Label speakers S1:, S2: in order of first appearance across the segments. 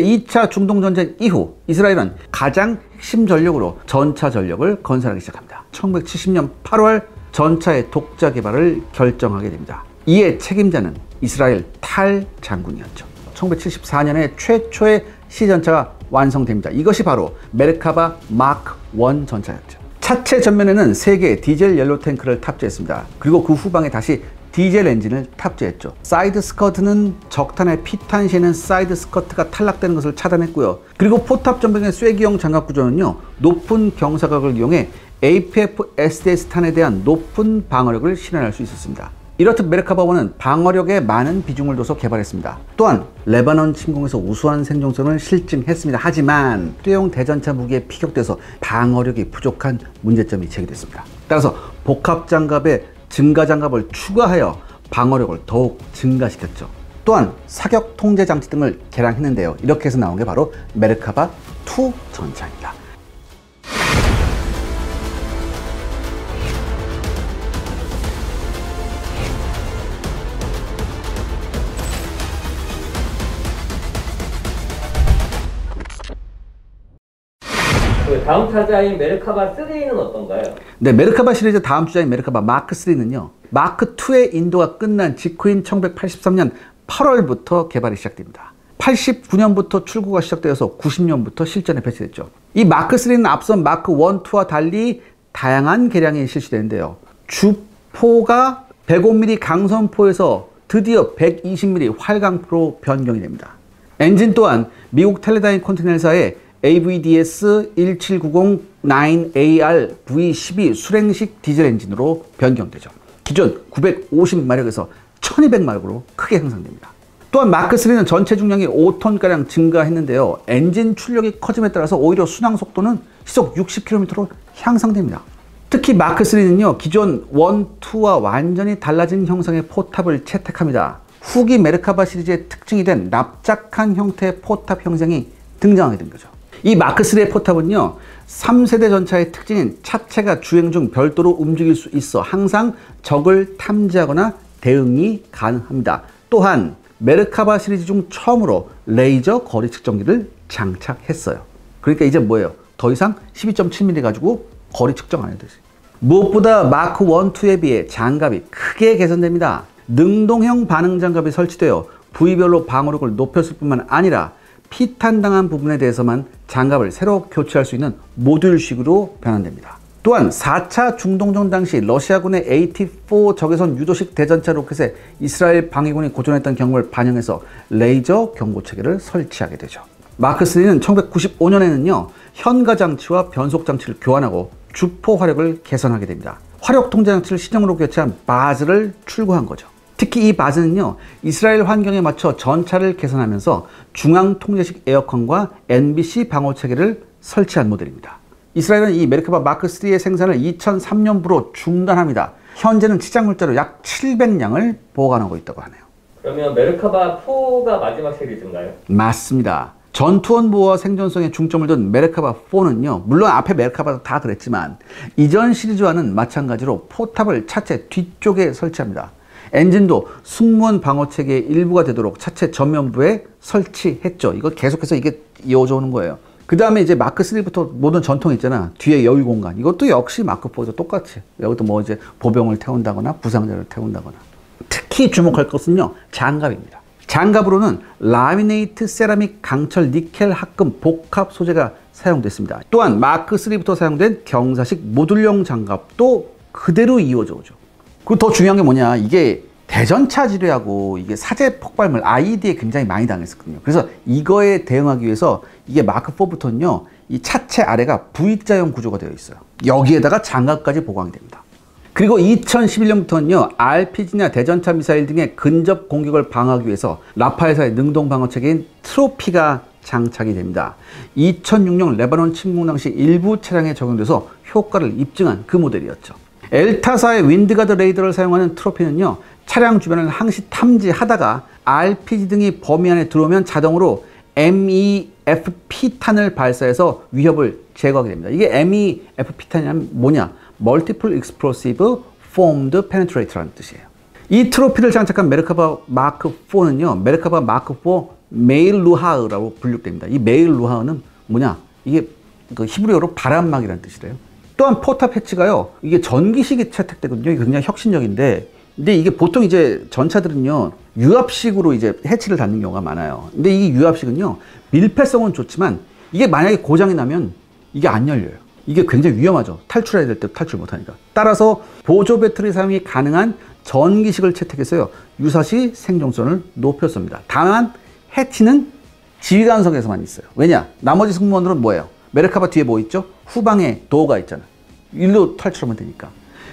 S1: 2차 중동전쟁 이후 이스라엘은 가장 핵심 전력으로 전차 전력을 건설하기 시작합니다. 1970년 8월 전차의 독자 개발을 결정하게 됩니다. 이에 책임자는 이스라엘 탈 장군이었죠. 1974년에 최초의 시전차가 완성됩니다. 이것이 바로 메르카바 마크 1 전차였죠. 차체 전면에는 3개의 디젤 연료 탱크를 탑재했습니다. 그리고 그 후방에 다시 디젤 엔진을 탑재했죠. 사이드 스커트는 적탄의 피탄 시에는 사이드 스커트가 탈락되는 것을 차단했고요. 그리고 포탑 전방의 쐐기형 장갑 구조는요, 높은 경사각을 이용해 APF SDS 탄에 대한 높은 방어력을 실현할 수 있었습니다. 이렇듯 메르카바 1은 방어력에 많은 비중을 둬서 개발했습니다. 또한 레바논 침공에서 우수한 생존성을 실증했습니다. 하지만 투여용 대전차 무기에 피격돼서 방어력이 부족한 문제점이 제기됐습니다. 따라서 복합 장갑에 증가 장갑을 추가하여 방어력을 더욱 증가시켰죠. 또한 사격 통제 장치 등을 개량했는데요. 이렇게 해서 나온 게 바로 메르카바 2 전차입니다.
S2: 다음 타자인 메르카바 3는 어떤가요?
S1: 네, 메르카바 시리즈 다음 주자인 메르카바 마크 3는요, 마크 2의 인도가 끝난 직후인 1983년 8월부터 개발이 시작됩니다. 89년부터 출고가 시작되어서 90년부터 실전에 배치됐죠. 이 마크 3는 앞선 마크 1, 2와 달리 다양한 개량이 실시되는데요. 주포가 105mm 강선포에서 드디어 120mm 활강포로 변경이 됩니다. 엔진 또한 미국 텔레다인 컨티넨탈사의 AVDS 17909AR V12 수랭식 디젤 엔진으로 변경되죠. 기존 950마력에서 1200마력으로 크게 향상됩니다. 또한 마크 3는 전체 중량이 5톤가량 증가했는데요. 엔진 출력이 커짐에 따라서 오히려 순항 속도는 시속 60km로 향상됩니다. 특히 마크 3는요, 기존 1, 2와 완전히 달라진 형상의 포탑을 채택합니다. 후기 메르카바 시리즈의 특징이 된 납작한 형태의 포탑 형상이 등장하게 된 거죠. 이 마크 3의 포탑은요, 3세대 전차의 특징인 차체가 주행 중 별도로 움직일 수 있어 항상 적을 탐지하거나 대응이 가능합니다. 또한 메르카바 시리즈 중 처음으로 레이저 거리 측정기를 장착했어요. 그러니까 이제 뭐예요? 더 이상 12.7mm 가지고 거리 측정 안 해도 되지. 무엇보다 마크 1, 2에 비해 장갑이 크게 개선됩니다. 능동형 반응 장갑이 설치되어 부위별로 방어력을 높였을 뿐만 아니라 피탄당한 부분에 대해서만 장갑을 새로 교체할 수 있는 모듈식으로 변환됩니다. 또한 4차 중동전 당시 러시아군의 AT-4 적외선 유도식 대전차 로켓에 이스라엘 방위군이 고전했던 경험을 반영해서 레이저 경보체계를 설치하게 되죠. 마크 3는 1995년에는요, 현가 장치와 변속 장치를 교환하고 주포 화력을 개선하게 됩니다. 화력 통제 장치를 신형으로 교체한 바즈를 출고한 거죠. 특히 이 바즈는요, 이스라엘 환경에 맞춰 전차를 개선하면서 중앙 통제식 에어컨과 NBC 방호 체계를 설치한 모델입니다. 이스라엘은 이 메르카바 마크 3의 생산을 2003년부로 중단합니다. 현재는 치장 물자로 약 700량을 보관하고 있다고 하네요.
S2: 그러면 메르카바 4가 마지막 시리즈인가요?
S1: 맞습니다. 전투원 보호와 생존성에 중점을 둔 메르카바 4는요, 물론 앞에 메르카바도 다 그랬지만 이전 시리즈와는 마찬가지로 포탑을 차체 뒤쪽에 설치합니다. 엔진도 승무원 방어체계의 일부가 되도록 차체 전면부에 설치했죠. 이거 계속해서 이게 이어져 오는 거예요. 그 다음에 이제 마크 3부터 모든 전통이 있잖아. 뒤에 여유 공간. 이것도 역시 마크 4도 똑같이. 여기도 뭐 이제 보병을 태운다거나 부상자를 태운다거나. 특히 주목할 것은요, 장갑입니다. 장갑으로는 라미네이트 세라믹 강철 니켈 합금 복합 소재가 사용됐습니다. 또한 마크 3부터 사용된 경사식 모듈형 장갑도 그대로 이어져 오죠. 그리고 더 중요한 게 뭐냐, 이게 대전차 지뢰하고 이게 사제 폭발물 IED에 굉장히 많이 당했었거든요. 그래서 이거에 대응하기 위해서 이게 마크 4부터는요, 이 차체 아래가 V자형 구조가 되어 있어요. 여기에다가 장갑까지 보강이 됩니다. 그리고 2011년부터는요, RPG나 대전차 미사일 등의 근접 공격을 방어하기 위해서 라파엘사의 능동 방어 체계인 트로피가 장착이 됩니다. 2006년 레바논 침공 당시 일부 차량에 적용돼서 효과를 입증한 그 모델이었죠. 엘타사의 윈드가드 레이더를 사용하는 트로피는요, 차량 주변을 항시 탐지하다가 RPG 등이 범위 안에 들어오면 자동으로 MEFP탄을 발사해서 위협을 제거하게 됩니다. 이게 MEFP탄이란 뭐냐? Multiple Explosive Formed Penetrator라는 뜻이에요. 이 트로피를 장착한 메르카바 마크 4는요, 메르카바 마크 4 메일루하으라고 분류됩니다. 이 메일루하으는 뭐냐? 이게 그 히브리어로 바람막이라는 뜻이래요. 또한 포탑 해치가요, 이게 전기식이 채택되거든요. 이게 굉장히 혁신적인데, 근데 이게 보통 이제 전차들은요, 유압식으로 이제 해치를 닫는 경우가 많아요. 근데 이 유압식은요, 밀폐성은 좋지만, 이게 만약에 고장이 나면 이게 안 열려요. 이게 굉장히 위험하죠. 탈출해야 될 때 탈출 못하니까. 따라서 보조 배터리 사용이 가능한 전기식을 채택해서요, 유사시 생존성을 높였습니다. 다만 해치는 지휘관석에서만 있어요. 왜냐? 나머지 승무원들은 뭐예요? 메르카바 뒤에 뭐 있죠? 후방에 도어가 있잖아. 일로 탈출하면 되니까.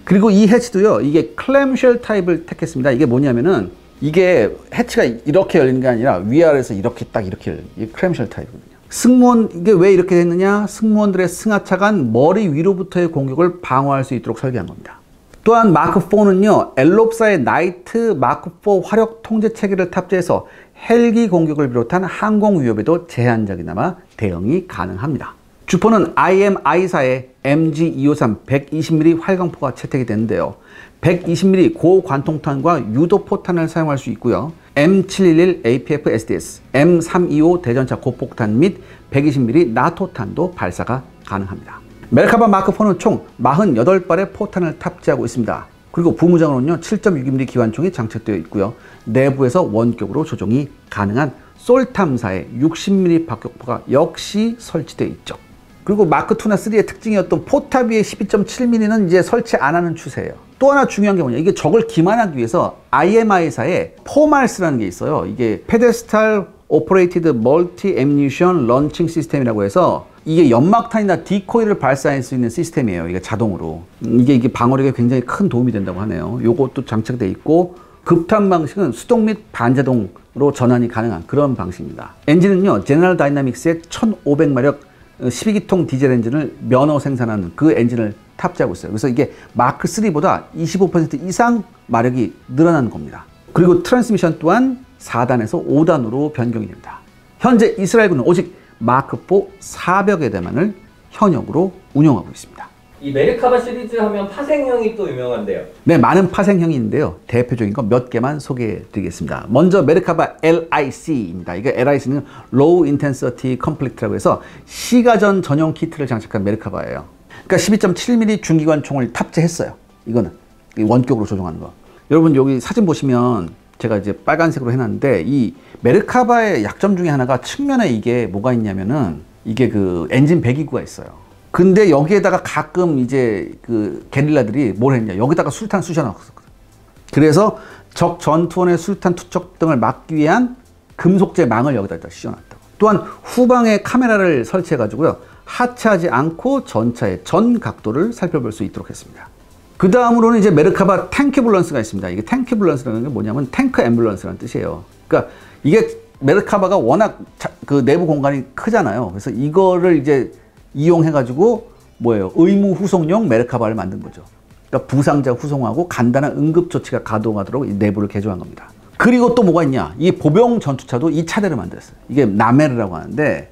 S1: 그리고 이 해치도요, 이게 클램쉘 타입을 택했습니다. 이게 뭐냐면은, 이게 해치가 이렇게 열리는 게 아니라 위아래에서 이렇게 딱 이렇게 열리는, 이게 클램쉘 타입이거든요. 승무원, 이게 왜 이렇게 됐느냐? 승무원들의 승하차간 머리 위로부터의 공격을 방어할 수 있도록 설계한 겁니다. 또한 마크4는요, 엘롭사의 나이트 마크4 화력 통제 체계를 탑재해서 헬기 공격을 비롯한 항공 위협에도 제한적이나마 대응이 가능합니다. 주포는 IMI사의 MG253 120mm 활강포가 채택이 되는데요. 120mm 고관통탄과 유도포탄을 사용할 수 있고요. M711 APF SDS, M325 대전차 고폭탄 및 120mm 나토탄도 발사가 가능합니다. 메르카바 마크4는 총 48발의 포탄을 탑재하고 있습니다. 그리고 부무장으로는요, 7.6mm 기관총이 장착되어 있고요. 내부에서 원격으로 조종이 가능한 솔탐사의 60mm 박격포가 역시 설치되어 있죠. 그리고 마크2나 3의 특징이었던 포탑 위에 12.7mm는 이제 설치 안 하는 추세예요. 또 하나 중요한 게 뭐냐, 이게 적을 기만하기 위해서 IMI사의 포말스라는 게 있어요. 이게 페데스탈 오퍼레이티드 멀티 애뮤니션 런칭 시스템이라고 해서, 이게 연막탄이나 디코이를 발사할 수 있는 시스템이에요. 이게 자동으로. 이게 방어력에 굉장히 큰 도움이 된다고 하네요. 요것도 장착되어 있고, 급탄 방식은 수동 및 반자동으로 전환이 가능한 그런 방식입니다. 엔진은요, 제너럴 다이나믹스의 1500마력 12기통 디젤 엔진을 면허 생산하는 그 엔진을 탑재하고 있어요. 그래서 이게 마크3보다 25% 이상 마력이 늘어나는 겁니다. 그리고 트랜스미션 또한 4단에서 5단으로 변경이 됩니다. 현재 이스라엘군은 오직 마크4 400여 대만을 현역으로 운용하고 있습니다.
S2: 이 메르카바 시리즈 하면 파생형이 또 유명한데요.
S1: 네, 많은 파생형이 있는데요. 대표적인 거 몇 개만 소개해 드리겠습니다. 먼저 메르카바 LIC입니다. 이게 LIC는 Low Intensity Complect라고 해서 시가전 전용 키트를 장착한 메르카바예요. 그러니까 12.7mm 중기관총을 탑재했어요. 이거는 원격으로 조종하는 거. 여러분 여기 사진 보시면 제가 이제 빨간색으로 해놨는데, 이 메르카바의 약점 중에 하나가 측면에 이게 뭐가 있냐면은, 이게 그 엔진 배기구가 있어요. 근데 여기에다가 가끔 이제 그 게릴라들이 뭘 했냐, 여기다가 수류탄 쑤셔넣었거든. 그래서 적 전투원의 수류탄 투척 등을 막기 위한 금속재 망을 여기다 씌워놨다고. 또한 후방에 카메라를 설치해 가지고요, 하차하지 않고 전차의 전 각도를 살펴볼 수 있도록 했습니다. 그 다음으로는 이제 메르카바 탱크 앰뷸런스가 있습니다. 이게 탱크 앰뷸런스라는 게 뭐냐면 탱크 앰뷸런스라는 뜻이에요. 그러니까 이게 메르카바가 워낙 그 내부 공간이 크잖아요. 그래서 이거를 이제 이용해가지고 뭐예요? 의무 후송용 메르카바를 만든 거죠. 그러니까 부상자 후송하고 간단한 응급 조치가 가동하도록 이 내부를 개조한 겁니다. 그리고 또 뭐가 있냐? 이 보병 전투차도 이 차대를 만들었어요. 이게 나메르라고 하는데,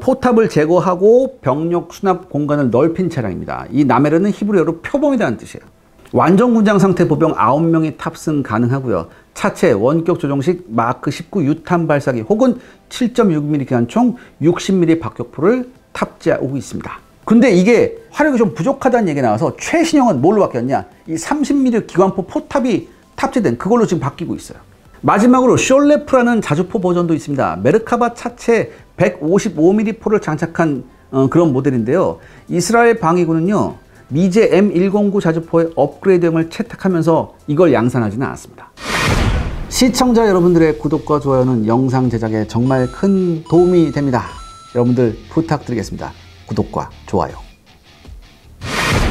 S1: 포탑을 제거하고 병력 수납 공간을 넓힌 차량입니다. 이 나메르는 히브리어로 표범이라는 뜻이에요. 완전 군장 상태 보병 9명이 탑승 가능하고요. 차체 원격 조종식 마크 19 유탄 발사기 혹은 7.6mm 기관총 60mm 박격포를 탑재하고 있습니다. 근데 이게 화력이 좀 부족하다는 얘기가 나와서 최신형은 뭘로 바뀌었냐? 이 30mm 기관포 포탑이 탑재된 그걸로 지금 바뀌고 있어요. 마지막으로 숄레프라는 자주포 버전도 있습니다. 메르카바 차체 155mm 포를 장착한 그런 모델인데요. 이스라엘 방위군은요, 미제 M109 자주포의 업그레이드형을 채택하면서 이걸 양산하지는 않았습니다. 시청자 여러분들의 구독과 좋아요는 영상 제작에 정말 큰 도움이 됩니다. 여러분들 부탁드리겠습니다. 구독과 좋아요.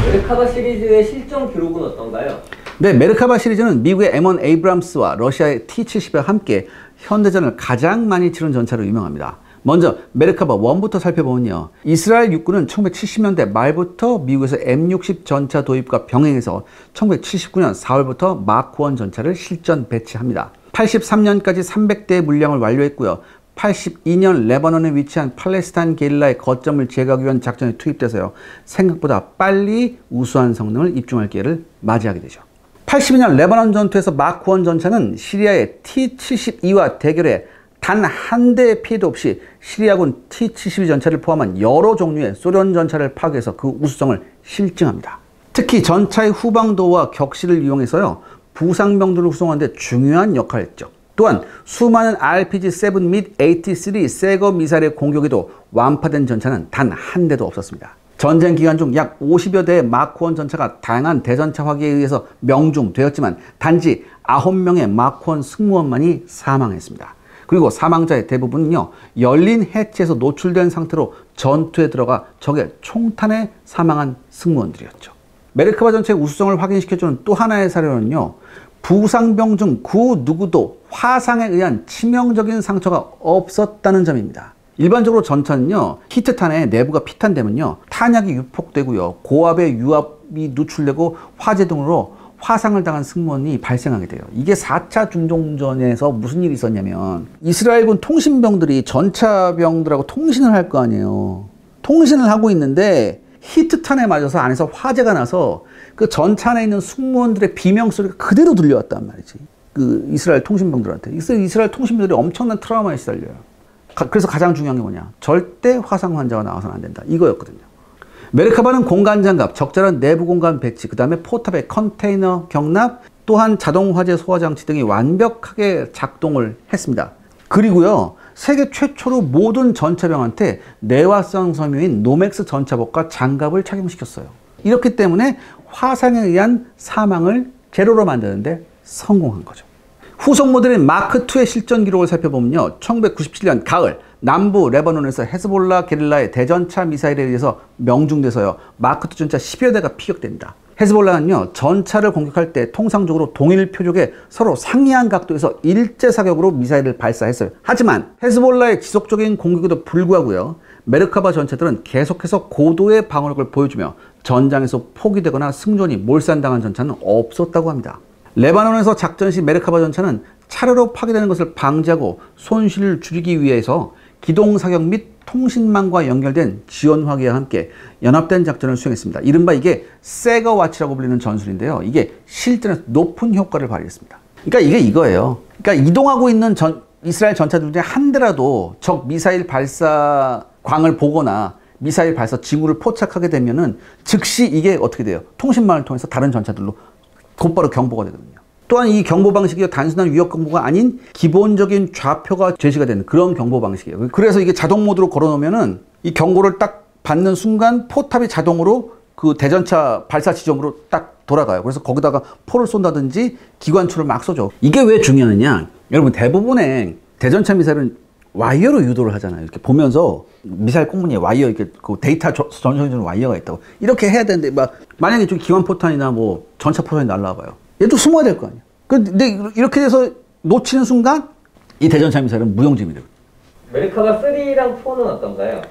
S2: 메르카바 시리즈의 실전 기록은 어떤가요?
S1: 네, 메르카바 시리즈는 미국의 M1 에이브람스와 러시아의 T-70과 함께 현대전을 가장 많이 치른 전차로 유명합니다. 먼저 메르카바 1부터 살펴보면요, 이스라엘 육군은 1970년대 말부터 미국에서 M60 전차 도입과 병행해서 1979년 4월부터 마크1 전차를 실전 배치합니다. 83년까지 300대의 물량을 완료했고요. 82년 레바논에 위치한 팔레스타인 게릴라의 거점을 제거하기 위한 작전에 투입돼서요, 생각보다 빨리 우수한 성능을 입증할 기회를 맞이하게 되죠. 82년 레바논 전투에서 마크1 전차는 시리아의 T-72와 대결해 단 한 대의 피해도 없이 시리아군 T-72 전차를 포함한 여러 종류의 소련 전차를 파괴해서 그 우수성을 실증합니다. 특히 전차의 후방도와 격실을 이용해서요, 부상병들을 후송하는 데 중요한 역할을 했죠. 또한 수많은 RPG-7 및 AT-3 새거 미사일의 공격에도 완파된 전차는 단 한 대도 없었습니다. 전쟁 기간 중 약 50여 대의 마크1 전차가 다양한 대전차 화기에 의해서 명중되었지만 단지 9명의 마크1 승무원만이 사망했습니다. 그리고 사망자의 대부분은요, 열린 해치에서 노출된 상태로 전투에 들어가 적의 총탄에 사망한 승무원들이었죠. 메르카바 전차의 우수성을 확인시켜주는 또 하나의 사례로는요, 부상병 중 그 누구도 화상에 의한 치명적인 상처가 없었다는 점입니다. 일반적으로 전차는요, 히트탄에 내부가 피탄되면요, 탄약이 유폭되고요, 고압의 유압이 누출되고 화재 등으로 화상을 당한 승무원이 발생하게 돼요. 이게 4차 중동전에서 무슨 일이 있었냐면, 이스라엘군 통신병들이 전차병들하고 통신을 할 거 아니에요. 통신을 하고 있는데 히트탄에 맞아서 안에서 화재가 나서 그 전차 안에 있는 승무원들의 비명소리가 그대로 들려왔단 말이지. 그 이스라엘 통신병들한테. 이스라엘 통신병들이 엄청난 트라우마에 시달려요. 그래서 가장 중요한 게 뭐냐? 절대 화상 환자가 나와서는 안 된다. 이거였거든요. 메르카바는 공간장갑, 적절한 내부 공간 배치, 그 다음에 포탑의 컨테이너 경납, 또한 자동 화재 소화 장치 등이 완벽하게 작동을 했습니다. 그리고요, 세계 최초로 모든 전차병한테 내화성 섬유인 노맥스 전차복과 장갑을 착용시켰어요. 이렇기 때문에 화상에 의한 사망을 제로로 만드는데 성공한 거죠. 후속 모델인 마크2의 실전 기록을 살펴보면요, 1997년 가을 남부 레바논에서 헤즈볼라 게릴라의 대전차 미사일에 의해서 명중돼서요, 마크2 전차 10여 대가 피격됩니다. 헤즈볼라는요, 전차를 공격할 때 통상적으로 동일 표적에 서로 상이한 각도에서 일제 사격으로 미사일을 발사했어요. 하지만 헤즈볼라의 지속적인 공격에도 불구하고요, 메르카바 전차들은 계속해서 고도의 방어력을 보여주며 전장에서 포기되거나 승전이 몰살당한 전차는 없었다고 합니다. 레바논에서 작전 시 메르카바 전차는 차례로 파괴되는 것을 방지하고 손실을 줄이기 위해서 기동사격 및 통신망과 연결된 지원화기와 함께 연합된 작전을 수행했습니다. 이른바 이게 세거 와치라고 불리는 전술인데요, 이게 실전에서 높은 효과를 발휘했습니다. 그러니까 이게 이거예요. 그러니까 이동하고 있는 이스라엘 전차들 중에 한 대라도 적 미사일 발사광을 보거나 미사일 발사 징후를 포착하게 되면은 즉시 이게 어떻게 돼요? 통신망을 통해서 다른 전차들로 곧바로 경보가 되거든요. 또한 이 경보 방식이 단순한 위협 경보가 아닌 기본적인 좌표가 제시가 되는 그런 경보 방식이에요. 그래서 이게 자동 모드로 걸어놓으면은 이 경고를 딱 받는 순간 포탑이 자동으로 그 대전차 발사 지점으로 딱 돌아가요. 그래서 거기다가 포를 쏜다든지 기관총을 막 쏘죠. 이게 왜 중요하냐? 여러분, 대부분의 대전차 미사일은 와이어로 유도를 하잖아요. 이렇게 보면서 미사일 꽁무니에 와이어, 이렇게 그 데이터 전송해주는 와이어가 있다고. 이렇게 해야 되는데, 만약에 좀 기관포탄이나 뭐 전차포탄이 날라와봐요. 얘도 숨어야 될 거 아니야. 근데 이렇게 돼서 놓치는 순간 이 대전차 미사일은 무용지물이 돼요.
S2: 메르카바 3랑 4는 어떤가요?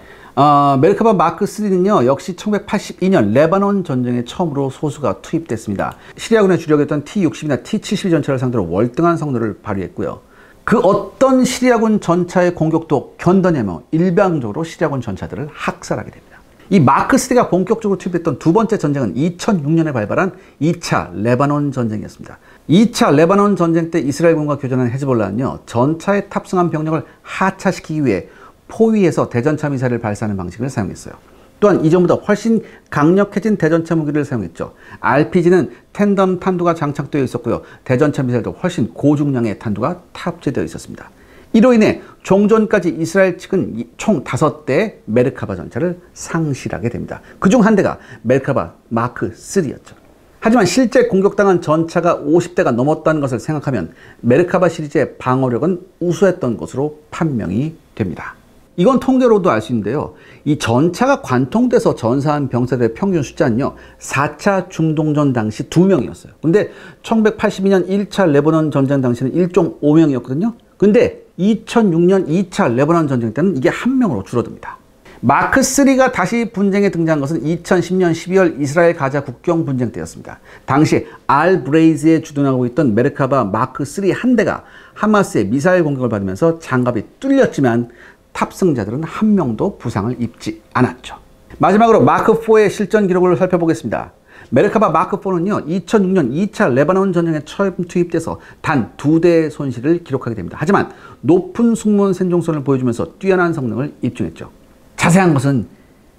S1: 메르카바 마크 3는요, 역시 1982년 레바논 전쟁에 처음으로 소수가 투입됐습니다. 시리아군의 주력이었던 T-60이나 T-72 전차를 상대로 월등한 성능을 발휘했고요. 그 어떤 시리아군 전차의 공격도 견뎌내며 일방적으로 시리아군 전차들을 학살하게 됩니다. 이 마크 3가 본격적으로 투입됐던 두 번째 전쟁은 2006년에 발발한 2차 레바논 전쟁이었습니다. 2차 레바논 전쟁 때 이스라엘군과 교전한 헤즈볼라는요, 전차에 탑승한 병력을 하차시키기 위해 포위해서 대전차 미사일을 발사하는 방식을 사용했어요. 또한 이전보다 훨씬 강력해진 대전차 무기를 사용했죠. RPG는 텐덤 탄두가 장착되어 있었고요, 대전차 미사일도 훨씬 고중량의 탄두가 탑재되어 있었습니다. 이로 인해 종전까지 이스라엘 측은 총 5대의 메르카바 전차를 상실하게 됩니다. 그중 한 대가 메르카바 마크 3였죠. 하지만 실제 공격당한 전차가 50대가 넘었다는 것을 생각하면 메르카바 시리즈의 방어력은 우수했던 것으로 판명이 됩니다. 이건 통계로도 알 수 있는데요, 이 전차가 관통돼서 전사한 병사들의 평균 숫자는요, 4차 중동전 당시 2명이었어요. 근데 1982년 1차 레바논 전쟁 당시는 1.5명이었거든요. 근데 2006년 2차 레바논 전쟁 때는 이게 1명으로 줄어듭니다. 마크 3가 다시 분쟁에 등장한 것은 2010년 12월 이스라엘 가자 국경 분쟁 때였습니다. 당시 알브레이즈에 주둔하고 있던 메르카바 마크 3 한 대가 하마스의 미사일 공격을 받으면서 장갑이 뚫렸지만 탑승자들은 1명도 부상을 입지 않았죠. 마지막으로 마크 4의 실전 기록을 살펴보겠습니다. 메르카바 마크4는요, 2006년 2차 레바논 전쟁에 처음 투입돼서 단 2대의 손실을 기록하게 됩니다. 하지만 높은 승무원 생존성을 보여주면서 뛰어난 성능을 입증했죠. 자세한 것은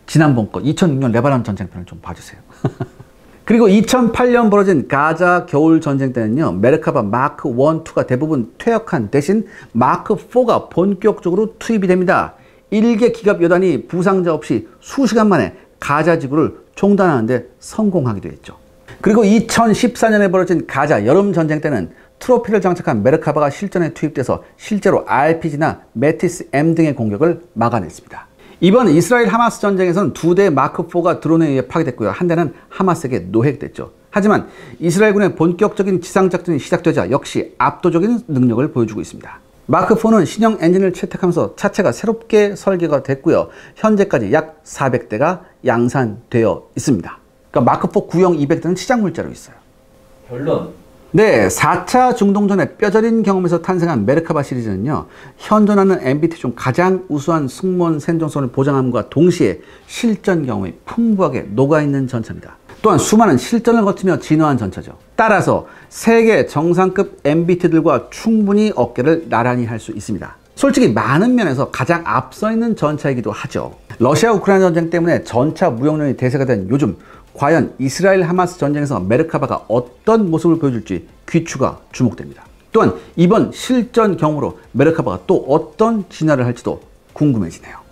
S1: 지난번 거 2006년 레바논 전쟁편을 좀 봐주세요. 그리고 2008년 벌어진 가자 겨울 전쟁 때는요, 메르카바 마크 1, 2가 대부분 퇴역한 대신 마크 4가 본격적으로 투입이 됩니다. 1개 기갑 여단이 부상자 없이 수시간 만에 가자 지구를 종단하는 데 성공하기도 했죠. 그리고 2014년에 벌어진 가자 여름 전쟁 때는 트로피를 장착한 메르카바가 실전에 투입돼서 실제로 RPG나 메티스 M 등의 공격을 막아냈습니다. 이번 이스라엘 하마스 전쟁에서는 2대 마크4가 드론에 의해 파괴됐고요. 한 대는 하마스에게 노획됐죠. 하지만 이스라엘군의 본격적인 지상작전이 시작되자 역시 압도적인 능력을 보여주고 있습니다. 마크4는 신형 엔진을 채택하면서 차체가 새롭게 설계가 됐고요. 현재까지 약 400대가 양산되어 있습니다. 그러니까 마크4 구형 200대는 치장 물자로 있어요.
S2: 결론.
S1: 네, 4차 중동전의 뼈저린 경험에서 탄생한 메르카바 시리즈는요, 현존하는 MBT 중 가장 우수한 승무원 생존성을 보장함과 동시에 실전 경험이 풍부하게 녹아있는 전차입니다. 또한 수많은 실전을 거치며 진화한 전차죠. 따라서 세계 정상급 MBT들과 충분히 어깨를 나란히 할 수 있습니다. 솔직히 많은 면에서 가장 앞서 있는 전차이기도 하죠. 러시아 우크라이나 전쟁 때문에 전차 무용론이 대세가 된 요즘, 과연 이스라엘 하마스 전쟁에서 메르카바가 어떤 모습을 보여줄지 귀추가 주목됩니다. 또한 이번 실전 경험으로 메르카바가 또 어떤 진화를 할지도 궁금해지네요.